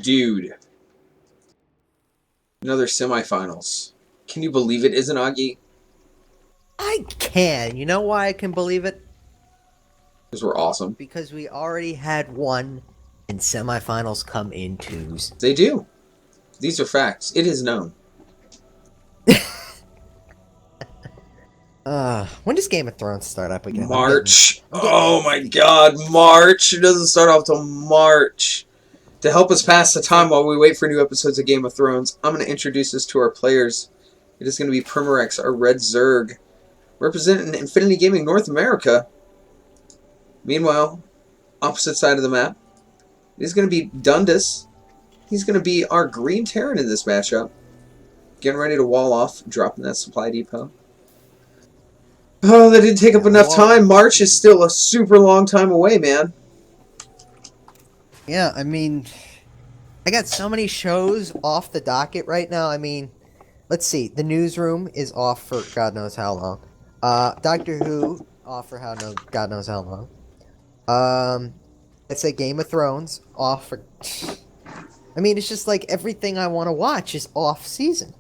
Dude. Another semifinals. Can you believe it, Izanagi? I can. You know why I can believe it? Because we're awesome. Because we already had one, and semifinals come in twos. They do. These are facts. It is known. When does Game of Thrones start up again? March. I'm getting Oh my antsy. god, March. It doesn't start off till March. To help us pass the time while we wait for new episodes of Game of Thrones, I'm going to introduce this to our players. It is going to be Primorix, our red Zerg, representing Infinity Gaming North America. Meanwhile, opposite side of the map, it is going to be Dundas. He's going to be our green Terran in this matchup. Getting ready to wall off, dropping that supply depot. Oh, that didn't take up enough time. March is still a super long time away, man. Yeah, I mean, I got so many shows off the docket right now. I mean, let's see. The Newsroom is off for God knows how long. Doctor Who off for God knows how long. Let's say Game of Thrones off for. I mean, it's just like everything I want to watch is off season.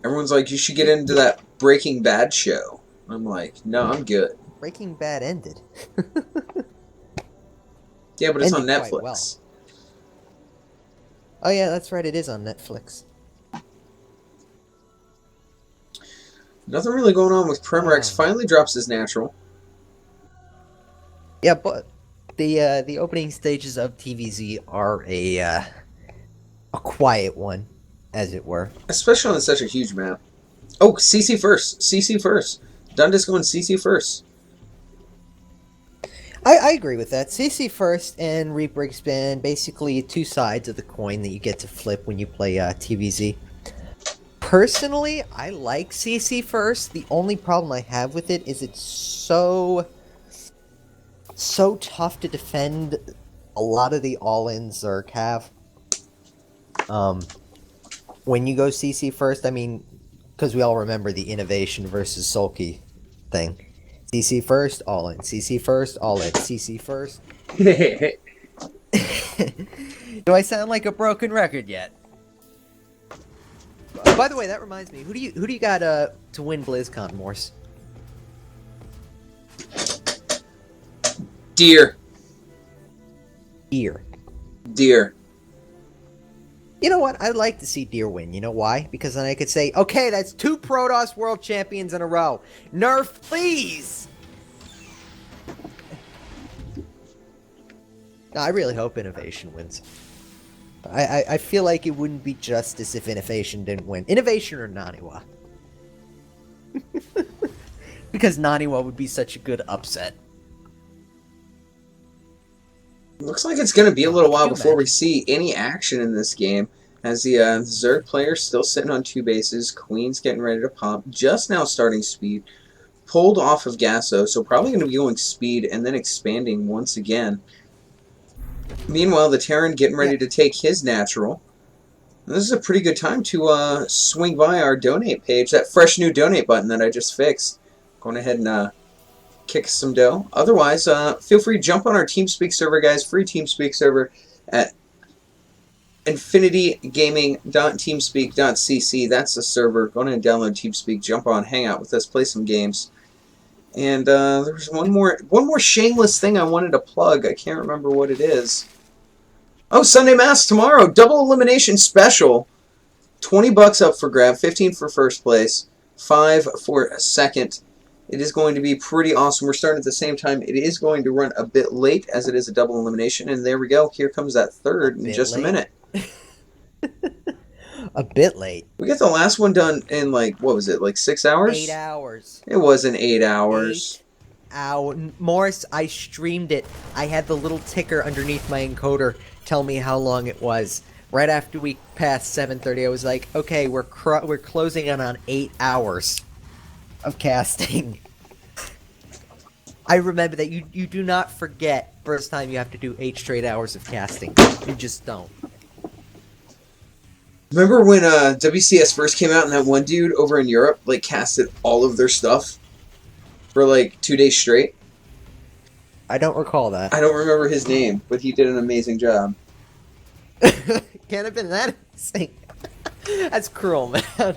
Everyone's like, you should get into that Breaking Bad show. I'm like, no, I'm good. Breaking Bad ended. Yeah, but it's Ended on quite Netflix. well. Oh yeah, that's right. It is on Netflix. Nothing really going on with Primorix. Finally drops his natural. Yeah, but the opening stages of TVZ are a quiet one, as it were. Especially on such a huge map. Oh, CC first. CC first. Dundas going CC first. I agree with that. CC first and Reaper Expand, basically two sides of the coin that you get to flip when you play TVZ. Personally, I like CC first. The only problem I have with it is it's so tough to defend a lot of the all-in Zerg have. When you go CC first, I mean, because we all remember the innovation versus sulky thing. CC first, all in. CC first, all in. CC first. Do I sound like a broken record yet? By the way, that reminds me. Who do you got to win BlizzCon, Morse? Deer. Deer. Deer. You know what? I'd like to see Deer win. You know why? Because then I could say, okay, that's 2 Protoss World Champions in a row. Nerf, please! No, I really hope Innovation wins. I feel like it wouldn't be justice if Innovation didn't win. Innovation or Naniwa. Because Naniwa would be such a good upset. Looks like it's going to be a little while before we see any action in this game. As the Zerg player still sitting on 2 bases. Queen's getting ready to pop. Just now starting speed. Pulled off of Gasso. So probably going to be going speed and then expanding once again. Meanwhile, the Terran getting ready to take his natural. This is a pretty good time to swing by our donate page. That fresh new donate button that I just fixed. Going ahead and kick some dough. Otherwise, feel free to jump on our TeamSpeak server, guys. Free TeamSpeak server at infinitygaming.teamspeak.cc. That's the server. Go ahead and download TeamSpeak. Jump on, hang out with us, play some games. And there's one more shameless thing I wanted to plug. I can't remember what it is. Oh, Sunday Mass tomorrow. Double elimination special. $20 up for grab. 15 for first place. 5 for second. It is going to be pretty awesome. We're starting at the same time. It is going to run a bit late as it is a double elimination. And there we go. Here comes that third in just a minute. A bit late. We got the last one done in, like, what was it, like 6 hours? 8 hours. It wasn't 8 hours. 8 hours. Morris, I streamed it. I had the little ticker underneath my encoder tell me how long it was. Right after we passed 7:30, I was like, okay, we're closing in on 8 hours of casting. I remember that you do not forget first time you have to do 8 straight hours of casting. You just don't. Remember when WCS first came out and that one dude over in Europe like casted all of their stuff for like 2 days straight? I don't recall that. I don't remember his name, but he did an amazing job. Can't have been that insane. That's cruel, man.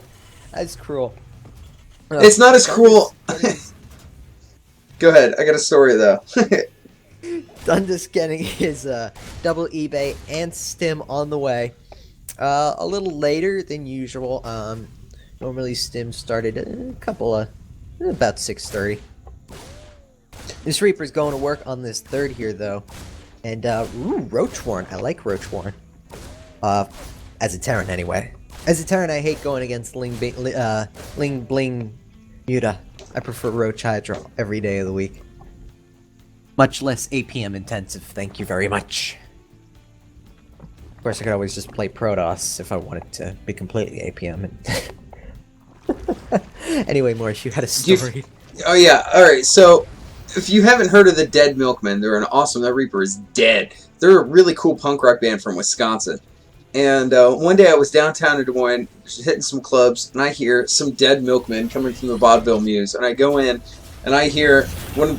That's cruel. It's not as cruel. Dundas Go ahead. I got a story though. Dundas getting his double eBay and stim on the way. A little later than usual. Normally stim started about 6:30. This Reaper's going to work on this third here though, and Roach Warren. I like Roach Warren. As a Terran anyway. As a Terran, I hate going against Ling Bling Muta. I prefer Roach Hydra every day of the week. Much less APM intensive, thank you very much. Of course, I could always just play Protoss if I wanted to be completely APM. Anyway, Morris, you had a story. Oh yeah, alright, so if you haven't heard of the Dead Milkmen, they're an awesome, that Reaper is dead. They're a really cool punk rock band from Wisconsin. And one day I was downtown in Des Moines, hitting some clubs, and I hear some Dead Milkmen coming from the Vaudeville Muse. And I go in, and I hear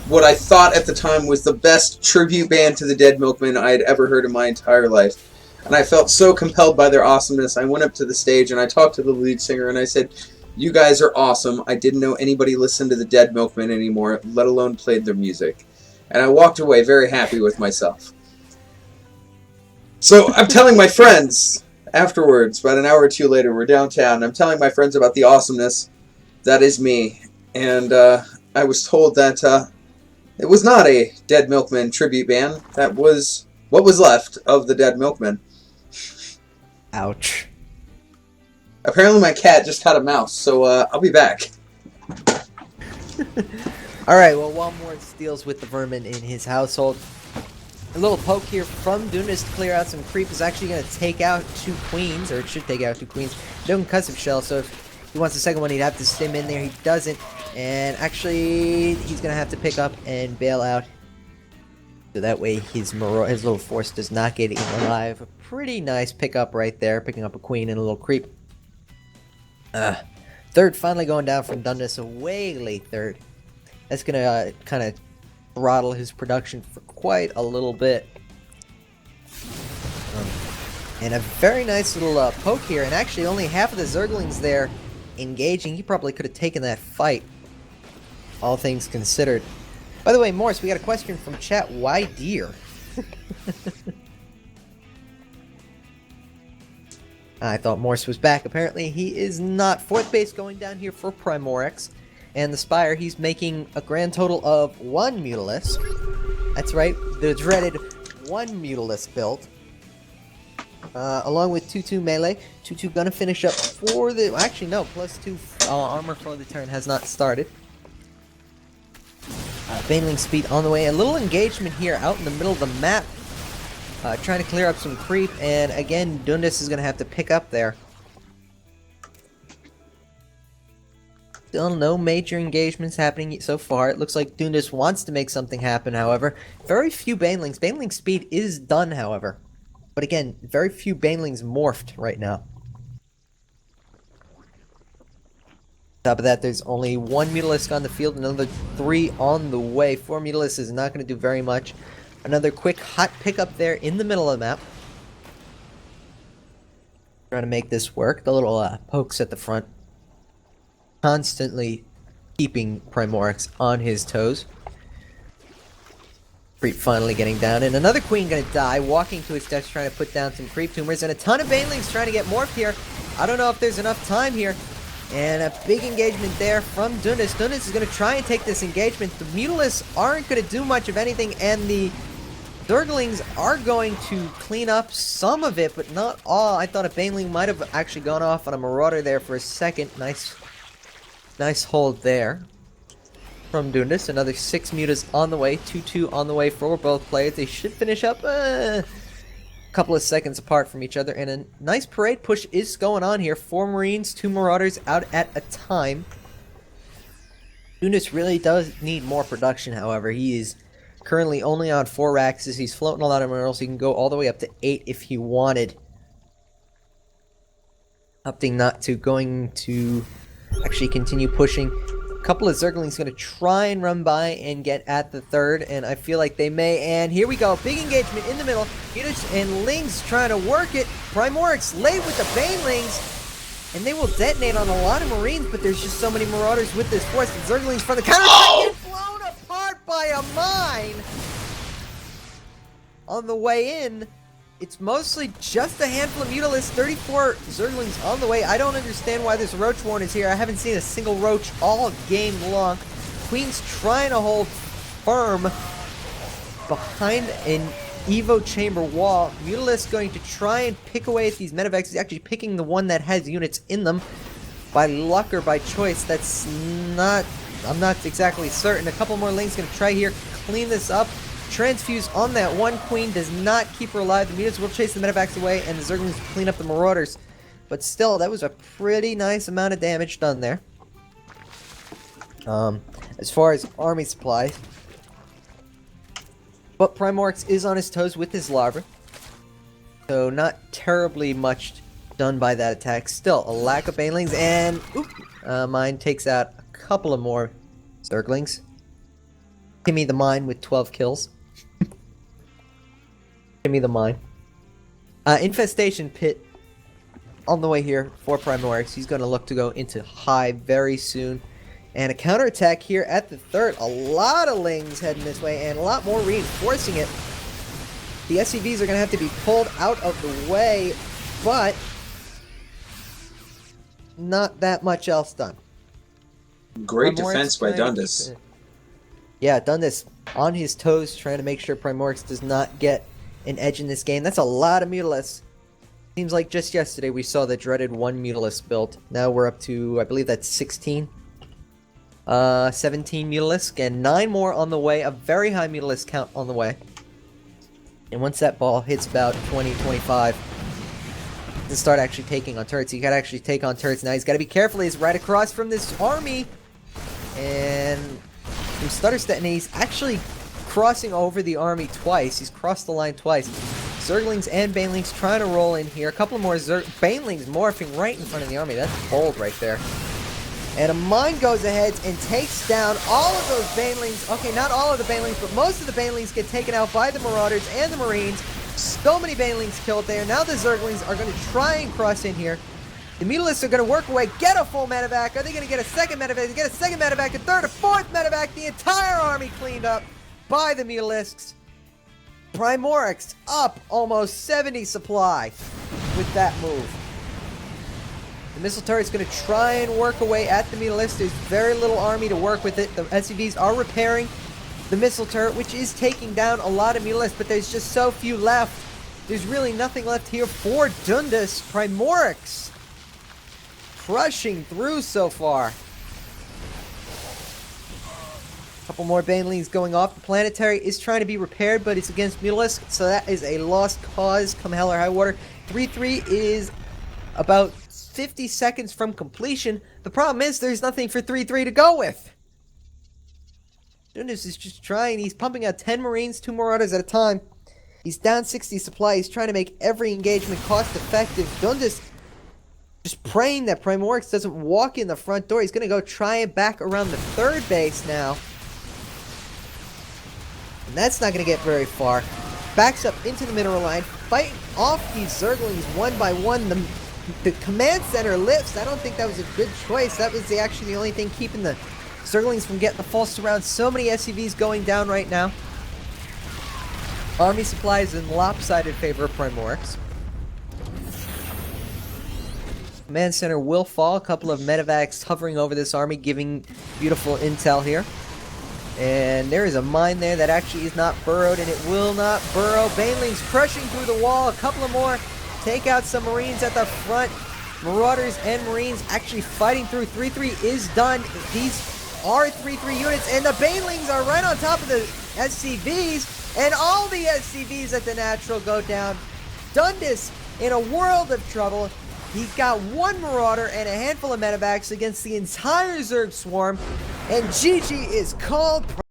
what I thought at the time was the best tribute band to the Dead Milkmen I had ever heard in my entire life. And I felt so compelled by their awesomeness. I went up to the stage, and I talked to the lead singer, and I said, "You guys are awesome. I didn't know anybody listened to the Dead Milkmen anymore, let alone played their music." And I walked away very happy with myself. So I'm telling my friends afterwards, about an hour or two later, we're downtown, I'm telling my friends about the awesomeness that is me. And I was told that it was not a Dead Milkmen tribute band. That was what was left of the Dead Milkmen. Ouch. Apparently my cat just caught a mouse, so I'll be back. Alright, well, while Morris deals with the vermin in his household, a little poke here from Dundas to clear out some creep is actually going to take out 2 queens, or it should take out 2 queens. No concussive shell, so if he wants the second one, he'd have to stim in there. He doesn't, and actually, he's going to have to pick up and bail out. So that way, his little force does not get eaten alive. A pretty nice pickup right there, picking up a queen and a little creep. Third finally going down from Dundas, a way late third. That's going to kind of throttle his production for quite a little bit. And a very nice little poke here, and actually only half of the Zerglings there engaging. He probably could have taken that fight, all things considered. By the way, Morris, we got a question from chat. Why deer? I thought Morse was back. Apparently he is not. Fourth base going down here for Primorix. And the Spire, he's making a grand total of 1 Mutalisk. That's right, the dreaded 1 Mutalisk build. Along with 2-2 melee. 2-2 gonna finish up for the... Actually, no, +2 armor for the turn has not started. Baneling speed on the way. A little engagement here out in the middle of the map. Trying to clear up some creep. And again, Dundas is gonna have to pick up there. Still no major engagements happening so far. It looks like Dundas wants to make something happen, however. Very few Banelings. Baneling speed is done, however. But again, very few Banelings morphed right now. On top of that, there's only 1 Mutalisk on the field, another 3 on the way. 4 Mutalisk is not going to do very much. Another quick hot pickup there in the middle of the map. Trying to make this work. The little pokes at the front. Constantly keeping Primorix on his toes. Creep finally getting down, and another queen gonna die, walking to its death, trying to put down some creep tumors, and a ton of Banelings trying to get morphed here. I don't know if there's enough time here. And a big engagement there from Dundas. Dundas is gonna try and take this engagement. The Mutalisks aren't gonna do much of anything, and the Zerglings are going to clean up some of it, but not all. I thought a Baneling might have actually gone off on a Marauder there for a second. Nice hold there from Dundas. Another 6 mutas on the way. 2-2 on the way for both players. They should finish up a couple of seconds apart from each other. And a nice parade push is going on here. 4 Marines, 2 Marauders out at a time. Dundas really does need more production, however. He is currently only on 4 Raxes. He's floating a lot of minerals. He can go all the way up to 8 if he wanted. Opting not to, going to actually continue pushing. A couple of Zerglings going to try and run by and get at the third, and I feel like they may. And here we go, big engagement in the middle. Units and Lings trying to work it. Primorix late with the Banelings. And they will detonate on a lot of Marines, but there's just so many Marauders with this force. The Zerglings from the counter get blown apart by a mine. On the way in, it's mostly just a handful of Mutalisks, 34 Zerglings on the way. I don't understand why this Roach Warren is here. I haven't seen a single Roach all game long. Queen's trying to hold firm behind an Evo chamber wall. Mutalisk going to try and pick away at these Medivacs. He's actually picking the one that has units in them. By luck or by choice, that's not... I'm not exactly certain. A couple more Lings going to try here, clean this up. Transfuse on that one. Queen does not keep her alive. The mutants will chase the Medivacs away, and the Zerglings clean up the Marauders. But still, that was a pretty nice amount of damage done there. As far as army supplies... But Primorix is on his toes with his larva. So not terribly much done by that attack. Still, a lack of Banelings, and mine takes out a couple of more Zerglings. Timmy the Mine with 12 kills. Timmy the Mine. Infestation Pit on the way here for Primorix. He's going to look to go into high very soon. And a counterattack here at the third. A lot of Lings heading this way and a lot more reinforcing it. The SCVs are going to have to be pulled out of the way, but not that much else done. Great defense by Dundas. Yeah, Dundas on his toes trying to make sure Primorix does not get an edge in this game. That's a lot of Mutalisks. Seems like just yesterday we saw the dreaded 1 Mutalisk build. Now we're up to, I believe that's 16. 17 Mutalisk and 9 more on the way. A very high Mutalisk count on the way. And once that ball hits about 20, 25, to start actually taking on turrets. You gotta actually take on turrets now. He's gotta be careful. He's right across from this army. And from Stutterstedt, and he's actually crossing over the army twice. He's crossed the line twice. Zerglings and Banelings trying to roll in here. A couple more Banelings morphing right in front of the army. That's bold right there. And a mine goes ahead and takes down all of those Banelings. Okay, not all of the Banelings, but most of the Banelings get taken out by the Marauders and the Marines. So many Banelings killed there. Now the Zerglings are going to try and cross in here. The Mutalisks are going to work away, get a full medevac. Are they going to get a second medevac? They get a second medevac, a third, a fourth medevac. The entire army cleaned up by the Mutalisks. Primorix up almost 70 supply with that move. The missile turret's going to try and work away at the Mutalisks. There's very little army to work with it. The SCVs are repairing the missile turret, which is taking down a lot of Mutalisks, but there's just so few left. There's really nothing left here for Dundas. Primorix crushing through so far. Couple more Banelings going off. The planetary is trying to be repaired, but it's against Mutalisk, so that is a lost cause come hell or high water. 3-3 is about 50 seconds from completion. The problem is there's nothing for 3-3 to go with. Dundas is just trying. He's pumping out 10 Marines, 2 Marauders at a time. He's down 60 supply. He's trying to make every engagement cost effective. Dundas just praying that Primorix doesn't walk in the front door. He's going to go try and back around the third base now. And that's not going to get very far. Backs up into the mineral line, fighting off these Zerglings one by one. The command center lifts. I don't think that was a good choice. That was actually the only thing keeping the Zerglings from getting the full surround. So many SCVs going down right now. Army supplies in lopsided favor of Primorix. Command center will fall. A couple of medevacs hovering over this army, giving beautiful intel here. And there is a mine there that actually is not burrowed, and it will not burrow. Banelings crushing through the wall. A couple of more. Take out some Marines at the front. Marauders and Marines actually fighting through. 3-3 is done. These are 3-3 units, and the Banelings are right on top of the SCVs. And all the SCVs at the natural go down. Dundas in a world of trouble. He's got 1 Marauder and a handful of medevacs against the entire Zerg swarm. And GG is called.